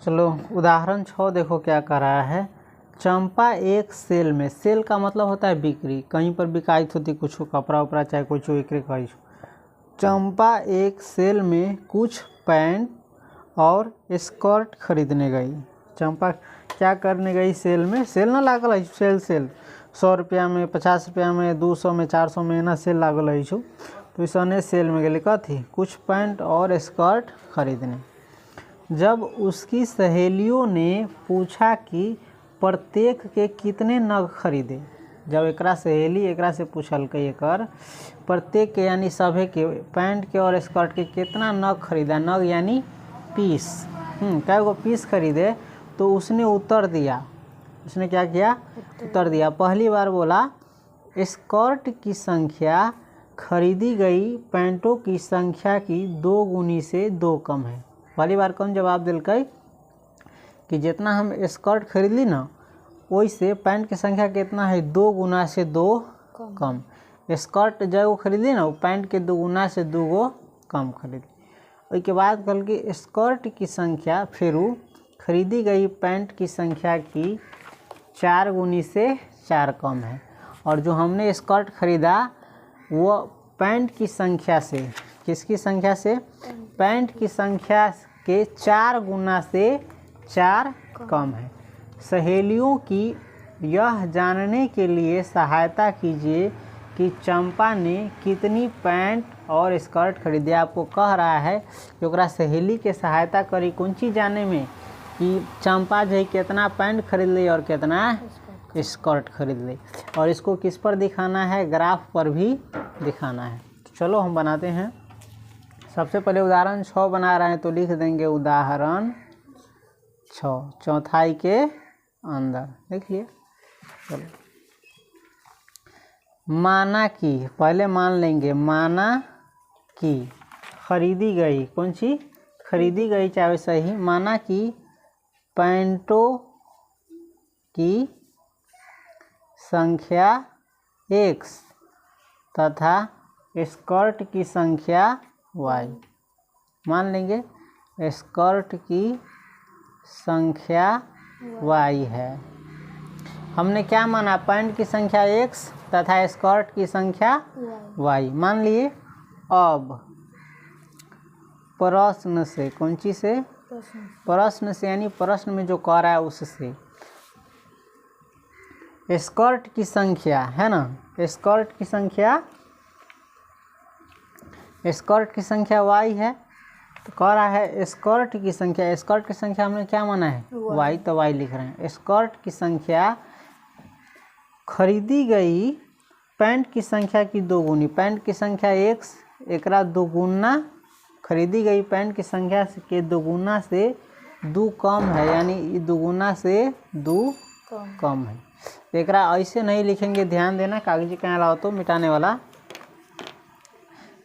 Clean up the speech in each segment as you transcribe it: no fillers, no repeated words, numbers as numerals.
चलो उदाहरण 6 देखो क्या कर रहा है। चंपा एक सेल में, सेल का मतलब होता है बिक्री, कहीं पर बिकाइत होती कुछ कपड़ा उपड़ा चाहे कुछ बिक्री कहीं। चंपा एक सेल में कुछ पैंट और स्कर्ट खरीदने गई। चंपा क्या करने गई सेल में, सेल ना लागल है, सेल 100 रुपया में, 50 रुपया में, 200 में, 400 में ना सेल लागल है छो। तो इसने सेल में गई कथी कुछ पैंट और स्कर्ट खरीदने। जब उसकी सहेलियों ने पूछा कि प्रत्येक के कितने नग खरीदे, जब एकरा सहेली एकरा से पूछलकै एकर प्रत्येक के यानी सभे के पैंट के और स्कर्ट के कितना नग खरीदा, नग यानी पीस, कै गो पीस खरीदे, तो उसने उत्तर दिया, उसने क्या किया उत्तर दिया। पहली बार बोला स्कर्ट की संख्या खरीदी गई पैंटों की संख्या की 2 गुनी से 2 कम है। पहली बार कौन जवाब दिलकै कि जितना हम स्कर्ट खरीदली ना वैसे पैंट की संख्या कितना है 2 गुना से 2 कम। स्कर्ट जो खरीदली ना वो पैंट के 2 गुना से 2 गो कम खरीदली। उसके बाद कल की स्कर्ट की संख्या फिर खरीदी गई पैंट की संख्या की 4 गुनी से 4 कम है, और जो हमने स्कर्ट खरीदा वो पैंट की संख्या से, किसकी संख्या से, पैंट की संख्या के 4 गुना से 4 कम है। सहेलियों की यह जानने के लिए सहायता कीजिए कि चंपा ने कितनी पैंट और स्कर्ट खरीदे। आपको कह रहा है कि ओकरा सहेली के सहायता करी कौन चीज़ जाने में कि चंपा जो है कितना पैंट खरीद ली और कितना स्कर्ट खरीद ली, और इसको किस पर दिखाना है, ग्राफ पर भी दिखाना है। चलो हम बनाते हैं। सबसे पहले उदाहरण 6 बना रहे हैं तो लिख देंगे उदाहरण 6 चौथाई के अंदर, देखिए। चलो माना कि, पहले मान लेंगे माना कि खरीदी गई, कौन सी खरीदी गई चाहे सही, माना कि पैंटों की संख्या x तथा स्कर्ट की संख्या y। मान लेंगे स्कर्ट की संख्या y है। हमने क्या माना, पैंट की संख्या x तथा स्कर्ट की संख्या y मान लिए। अब प्रश्न से, कौन चीज से, प्रश्न से यानी प्रश्न में जो कह रहा है उससे स्कर्ट की संख्या है ना, स्कर्ट की संख्या y है, तो कह रहा है स्कर्ट की संख्या, स्कर्ट की संख्या हमने क्या माना है y, तो y लिख रहे हैं। स्कर्ट की संख्या खरीदी गई पैंट की संख्या की 2 गुनी, पैंट की संख्या x एकरा 2 गुना, खरीदी गई पैंट की संख्या के 2 गुना से 2 कम है, यानी 2 गुना से 2 कम है। एकरा ऐसे नहीं लिखेंगे, ध्यान देना, कागजी कहाँ लाओ तो मिटाने वाला।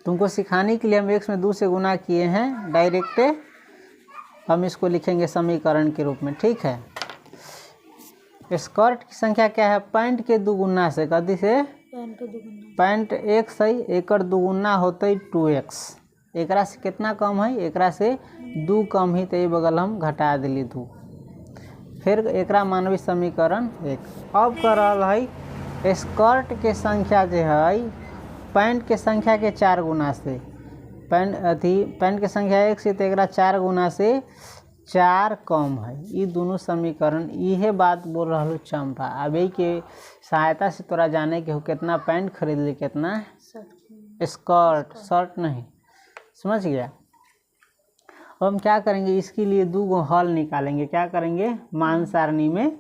तुमको सिखाने के लिए हम x में 2 से गुना किए हैं, डायरेक्ट हम इसको लिखेंगे समीकरण के रूप में, ठीक है। स्कर्ट की संख्या क्या है, पैंट के 2 गुना से, कथी से, पैंट x है, एकर 2 गुना होते 2x, एकरा से कितना कम है, एकरा से 2 कम ही, तो ये बगल हम घटा दिली 2, फिर एकरा मानवी समीकरण 1। अब कर रहा है स्कर्ट के संख्या जो है पैंट के संख्या के 4 गुना से, पैंट के संख्या x है तो एकरा 4 गुना से 4 कम है। ये दोनों समीकरण यह बात बोल रहा हूँ चंपा। अब यही के सहायता से तोरा जाने के हो कितना पैंट खरीद ली, कितना स्कर्ट, शर्ट नहीं, समझ गया। अब हम क्या करेंगे, इसके लिए 2 गो हल निकालेंगे, क्या करेंगे मान सारणी में,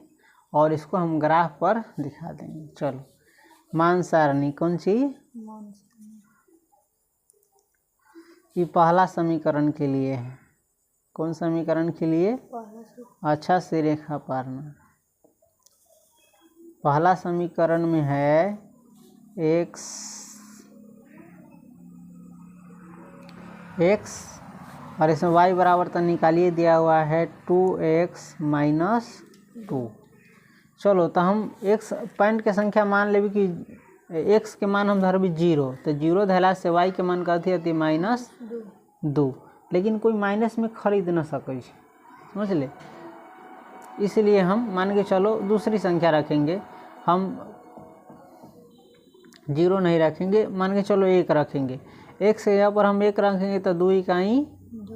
और इसको हम ग्राफ पर दिखा देंगे। चलो मान सारणी कौन सी, ये पहला समीकरण के लिए है। कौन समीकरण के लिए, अच्छा से रेखा पारना। पहला समीकरण में है x और इसमें y बराबर तो निकालिए दिया हुआ है 2x - 2। चलो तो हम x पैंट के संख्या मान लेबी कि x के मान हम धरबी 0, तो 0 धैला से y के मान कथी होती -2, लेकिन कोई माइनस में खरीद न सकै, समझ ले। इसलिए हम मान के चलो दूसरी संख्या रखेंगे, हम 0 नहीं रखेंगे, मान के चलो 1 रखेंगे। एक से यहाँ पर हम 1 रखेंगे तो 2 इकाई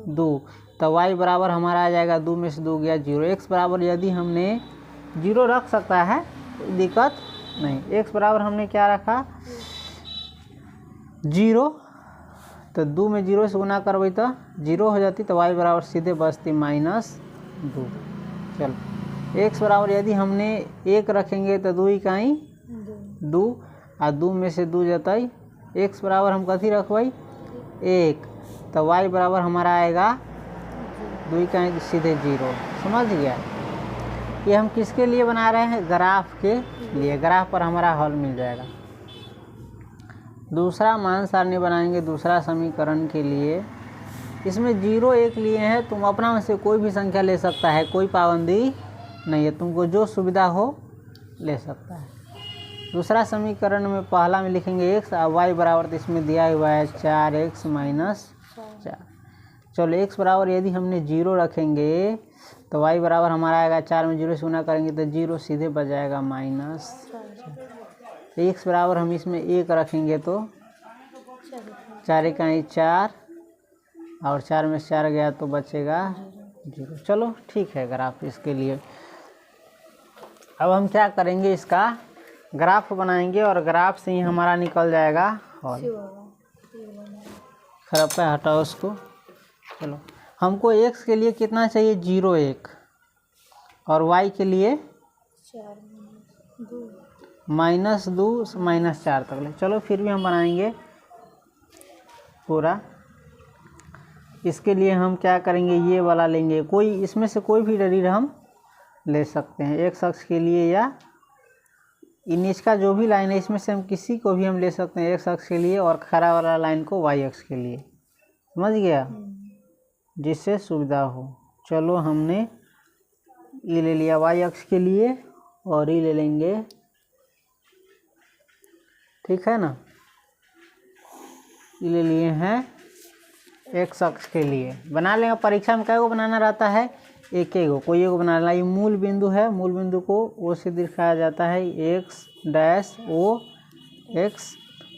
2, तो y बराबर हमारा आ जाएगा 2 में से 2 गया 0। x बराबर यदि हमने 0 रख सकता है कोई दिक्कत नहीं। x बराबर हमने क्या रखा 0, तो 2 में 0 से गुना करबै तो 0 हो जाती, तो y बराबर सीधे बचती -2। चलो x बराबर यदि हमने 1 रखेंगे तो 2 इकाई 2, आ 2 में से 2 जतई, x बराबर हम कथी रखबै 1, तो y बराबर हमारा आएगा 2 इकाई सीधे 0। समझ गया। ये हम किसके लिए बना रहे हैं, ग्राफ के लिए। ग्राफ पर हमारा हल मिल जाएगा। दूसरा मान सारणी बनाएंगे दूसरा समीकरण के लिए। इसमें 0 1 लिए हैं, तुम अपना में से कोई भी संख्या ले सकता है, कोई पाबंदी नहीं है, तुमको जो सुविधा हो ले सकता है। दूसरा समीकरण में पहला में लिखेंगे x और y बराबर, तो इसमें दिया हुआ है 4x - 4। चलो x बराबर यदि हमने 0 रखेंगे तो y बराबर हमारा आएगा 4 में 0 से गुना करेंगे तो 0 सीधे बच जाएगा -4। x बराबर हम इसमें 1 रखेंगे तो 4 इकाई 4, और 4 में 4 गया तो बचेगा 0। चलो ठीक है ग्राफ इसके लिए। अब हम क्या करेंगे, इसका ग्राफ बनाएंगे और ग्राफ से ही हमारा निकल जाएगा हल। खराब पे हटाओ उसको। चलो हमको x के लिए कितना चाहिए 0 1, और y के लिए -2 से -4 तक ले। चलो फिर भी हम बनाएंगे पूरा। इसके लिए हम क्या करेंगे, ये वाला लेंगे, कोई इसमें से कोई भी डरीर हम ले सकते हैं, एक शख्स के लिए या नीच का जो भी लाइन है इसमें से हम किसी को भी हम ले सकते हैं, एक शख्स के लिए, और खड़ा वाला लाइन को y अक्ष के लिए। समझ गया, जिससे सुविधा हो। चलो हमने ये ले लिया y अक्ष के लिए, और ये ले लेंगे, ठीक है ना, ये ले लिए हैं x अक्ष के लिए। बना लेंगे। परीक्षा में क्या को बनाना रहता है, एक गो, कोई एक बनाना। ये मूल बिंदु है, मूल बिंदु को ओ से दिखाया जाता है, x डैश o x,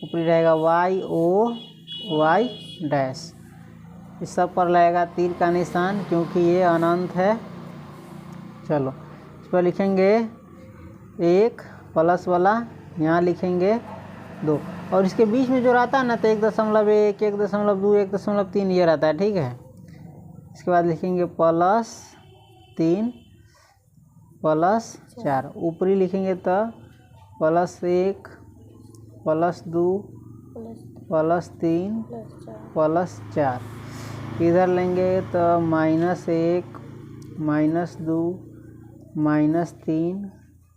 ऊपरी रहेगा y o y डैश। इस सब पर लगेगा तीर का निशान, क्योंकि ये अनंत है। चलो इस पर लिखेंगे 1 प्लस वाला, यहाँ लिखेंगे 2, और इसके बीच में जो रहता है ना, तो 1.1, 1.2, 1.3 ये रहता है, ठीक है। इसके बाद लिखेंगे +3 +4, ऊपरी लिखेंगे तो +1 +2 +3 +4। इधर लेंगे तो -1 -2 -3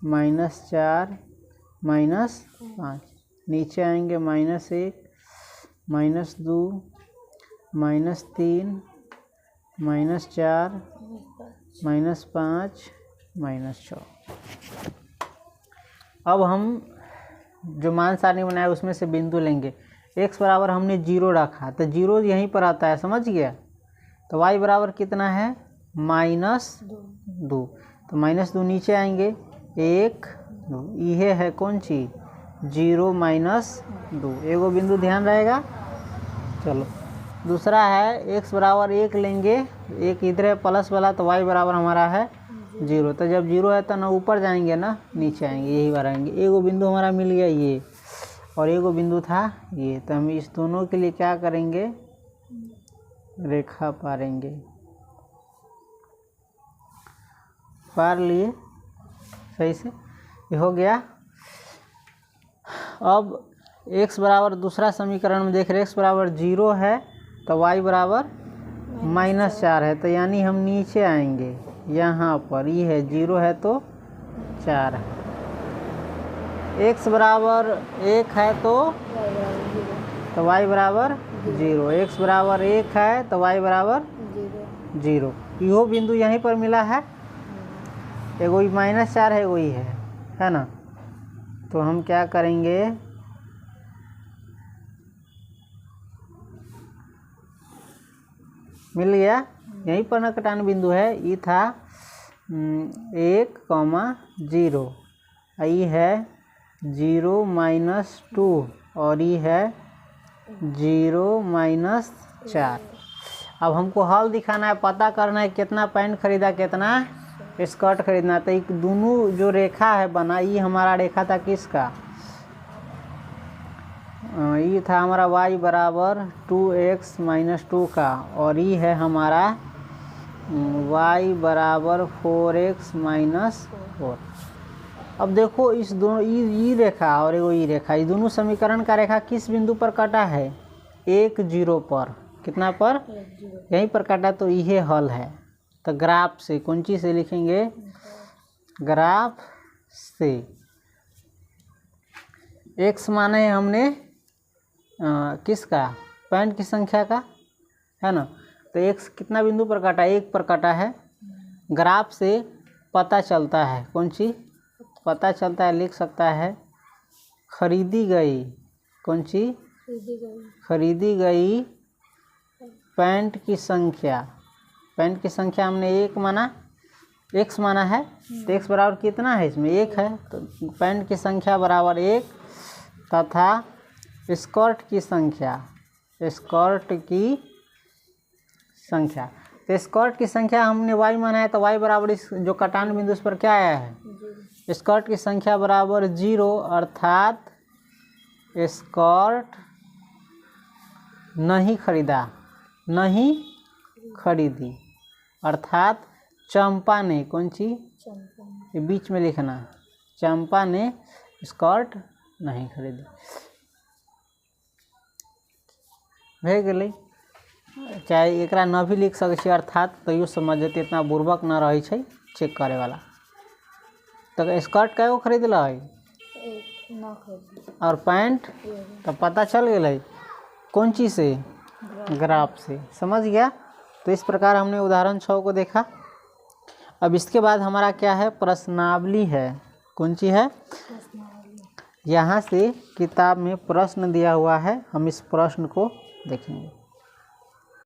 -4 -5। नीचे आएंगे -1 -2 -3 -4 -5 -6। अब हम जो मान सारणी बनाए उसमें से बिंदु लेंगे। x बराबर हमने 0 रखा, तो 0 यहीं पर आता है, समझ गया। तो y बराबर कितना है -2, तो -2 नीचे आएंगे, 1 2, ये है कौन चीज़ 0 -2, एगो बिंदु ध्यान रहेगा। चलो दूसरा है x बराबर 1 लेंगे, एक इधर है प्लस वाला, तो y बराबर हमारा है 0। तो जब 0 है तो ना ऊपर जाएंगे ना नीचे आएंगे, यही बार आएंगे। एगो बिंदु हमारा मिल गया ये, और एगो बिंदु था ये, तो हम इस दोनों के लिए क्या करेंगे, रेखा पारेंगे। पार लिए सही से, ये हो गया। अब x बराबर दूसरा समीकरण में देख रहे, x बराबर 0 है तो y बराबर -4 है, तो यानी हम नीचे आएंगे यहाँ पर, ये है 0 है तो 4 है। x बराबर 1 है तो y बराबर 0, x बराबर 1 है तो y बराबर 0। यो बिंदु यहीं पर मिला है, एगो -4 है, वही है ना। तो हम क्या करेंगे, मिल गया। यहीं पर ना कटान बिंदु है। ये था 1,0 ये है 0-2 और ये है 0-4। अब हमको हल दिखाना है, पता करना है कितना पैंट खरीदा कितना स्कर्ट खरीदना। तो एक दोनों जो रेखा है बना, ये हमारा रेखा था किसका, ये था हमारा y बराबर 2x-2 का, और ये है हमारा y बराबर 4x-4। अब देखो इस दोनों ये रेखा और एगो ये रेखा, ये दोनों समीकरण का रेखा किस बिंदु पर कटा है, 1-0 पर। कितना पर, यहीं पर काटा, तो ये हल है। तो ग्राफ से कौन चीज से लिखेंगे, ग्राफ से। x माने हमने किसका, पैंट की संख्या का, है ना। तो x कितना बिंदु पर काटा, 1 पर काटा है। ग्राफ से पता चलता है, कौन चीज पता चलता है, लिख सकता है खरीदी गई, कौन चीज, खरीदी गई पैंट की संख्या। पैंट की संख्या हमने 1 माना, x माना है, तो x बराबर कितना है, इसमें 1 है। तो पैंट की संख्या बराबर 1 तथा स्कर्ट की संख्या, स्कर्ट की संख्या। तो स्कर्ट की संख्या हमने y माना है, तो y बराबर इस जो कटान बिंदु उस पर क्या आया है, स्कर्ट की संख्या बराबर 0, अर्थात स्कर्ट नहीं खरीदा, नहीं खरीदी, अर्थात चंपा ने, कौन सी, ये बीच में लिखना, चंपा ने स्कर्ट नहीं खरीदी। भे गेलै, चाहे एकरा न भी लिख सकै छी, अर्थात तैयो समझ जेतै, इतना बुर्बक न रहै छै चेक करे वाला। तो स्कर्ट कै गो खरीदल, और पैंट तो पता चल गया कौन चीज से, ग्राफ से। समझ गया। तो इस प्रकार हमने उदाहरण 6 को देखा। अब इसके बाद हमारा क्या है, प्रश्नावली है। कौन सी है, यहाँ से किताब में प्रश्न दिया हुआ है, हम इस प्रश्न को देखेंगे।